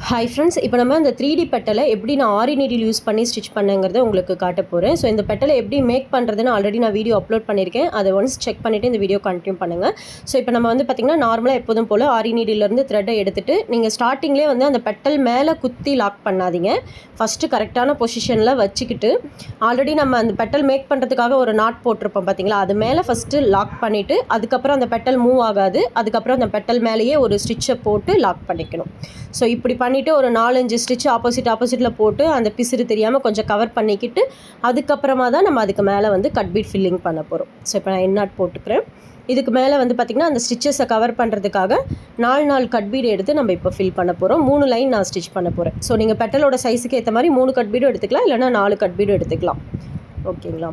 Hi friends, இப்போ நம்ம அந்த 3D பெட்டலை எப்படி நான் ஆரி நீடில் யூஸ் பண்ணி ஸ்டிச் பண்ணேங்கிறத உங்களுக்கு காட்ட போகிறேன். ஸோ இந்த பெட்டலை எப்படி மேக் பண்ணுறதுன்னு ஆல்ரெடி நான் வீடியோ அப்லோட் பண்ணியிருக்கேன். அதை ஒன்ஸ் செக் பண்ணிவிட்டு இந்த வீடியோ கண்டினியூ பண்ணுங்கள். ஸோ இப்போ நம்ம வந்து பார்த்திங்கன்னா நார்மலாக எப்போதும் போல் ஆரி நீடிலேருந்து த்ரெட்டை எடுத்துகிட்டு நீங்கள் ஸ்டார்டிங்லேயே வந்து அந்த பெட்டல் மேலே குத்தி லாக் பண்ணாதீங்க. ஃபஸ்ட்டு கரெக்டான பொசிஷனில் வச்சுக்கிட்டு ஆல்ரெடி நம்ம அந்த பெட்டல் மேக் பண்ணுறதுக்காக ஒரு நாட் போட்டிருப்போம் பார்த்தீங்களா, அது மேலே ஃபஸ்ட்டு லாக் பண்ணிவிட்டு அதுக்கப்புறம் அந்த பெட்டல் மூவ் ஆகாது. அதுக்கப்புறம் அந்த பெட்டல் மேலேயே ஒரு ஸ்டிச்சை போட்டு லாக் பண்ணிக்கணும். ஸோ இப்படி பண்ணிவிட்டு ஒரு 4-5 ஸ்டிச் ஆப்போசிட்டில் போட்டு அந்த பிசுறு தெரியாமல் கொஞ்சம் கவர் பண்ணிக்கிட்டு அதுக்கப்புறமா தான் நம்ம அதுக்கு மேலே வந்து கட் பீட் ஃபில்லிங் பண்ண போகிறோம். ஸோ இப்போ நான் எண்ணாட் போட்டுக்கிறேன். இதுக்கு மேலே வந்து பார்த்திங்கன்னா அந்த ஸ்டிச்சஸை கவர் பண்ணுறதுக்காக 4 கட் பீடு எடுத்து நம்ம இப்போ ஃபில் பண்ண போகிறோம். 3 லைன் நான் ஸ்டிச் பண்ண போகிறேன். ஸோ நீங்கள் பெட்டலோட சைஸுக்கு ஏற்ற மாதிரி 3 கட் பீடும் எடுத்துக்கலாம், இல்லைனா 4 கட் பீடும் எடுத்துக்கலாம். ஓகேங்களா?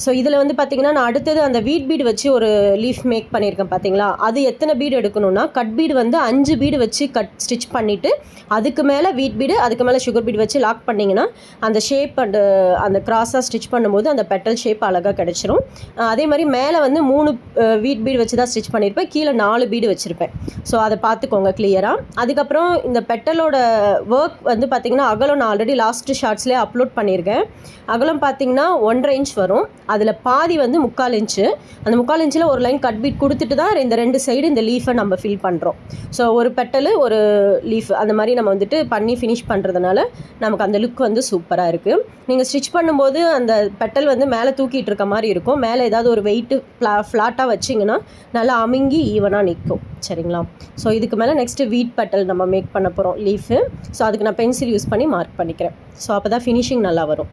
ஸோ இதில் வந்து பார்த்திங்கன்னா நான் அடுத்தது அந்த வீட் பீடு வச்சு ஒரு லீஃப் மேக் பண்ணியிருக்கேன் பார்த்தீங்களா, அது எத்தனை பீடு எடுக்கணும்னா கட் பீடு வந்து 5 பீடு வச்சு ஸ்டிச் பண்ணிவிட்டு அதுக்கு மேலே வீட் பீடு, அதுக்கு மேலே சுகர் பீடு வச்சு லாக் பண்ணிங்கன்னா அந்த ஷேப் அந்த கிராஸாக ஸ்டிச் பண்ணும்போது அந்த பெட்டல் ஷேப் அழகாக கிடச்சிரும். அதே மாதிரி மேலே வந்து 3 வீட் பீடு வச்சு தான் ஸ்டிச் பண்ணியிருப்பேன், கீழே 4 பீடு வச்சுருப்பேன். ஸோ அதை பார்த்துக்கோங்க கிளியராக. அதுக்கப்புறம் இந்த பெட்டலோட ஒர்க் வந்து பார்த்திங்கன்னா அகலம் நான் ஆல்ரெடி லாஸ்ட்டு ஷார்ட்ஸ்லேயே அப்லோட் பண்ணியிருக்கேன். அகலம் பார்த்திங்கன்னா 1.5 இன்ச் வரும். அதில் பாதி வந்து 3/4 இன்ச்சு. அந்த 3/4 இன்ச்சில் ஒரு லைன் கட் பீட் கொடுத்துட்டு தான் இந்த 2 சைடு இந்த லீஃபை நம்ம ஃபில் பண்ணுறோம். ஸோ ஒரு பெட்டலு ஒரு லீஃப் அந்த மாதிரி நம்ம வந்துட்டு பண்ணி ஃபினிஷ் பண்ணுறதுனால நமக்கு அந்த லுக் வந்து சூப்பராக இருக்குது. நீங்கள் ஸ்டிச் பண்ணும்போது அந்த பெட்டல் வந்து மேலே தூக்கிட்டு இருக்க மாதிரி இருக்கும். மேலே ஏதாவது ஒரு வெயிட்டு ஃப்ளாட்டாக வச்சிங்கன்னா நல்லா அமுங்கி ஈவனாக நிற்கும். சரிங்களா? ஸோ இதுக்கு மேலே நெக்ஸ்ட்டு வீட் பெட்டல் நம்ம மேக் பண்ண போகிறோம் லீஃபு. ஸோ அதுக்கு நான் பென்சில் யூஸ் பண்ணி மார்க் பண்ணிக்கிறேன். ஸோ அப்போ தான் ஃபினிஷிங் நல்லா வரும்.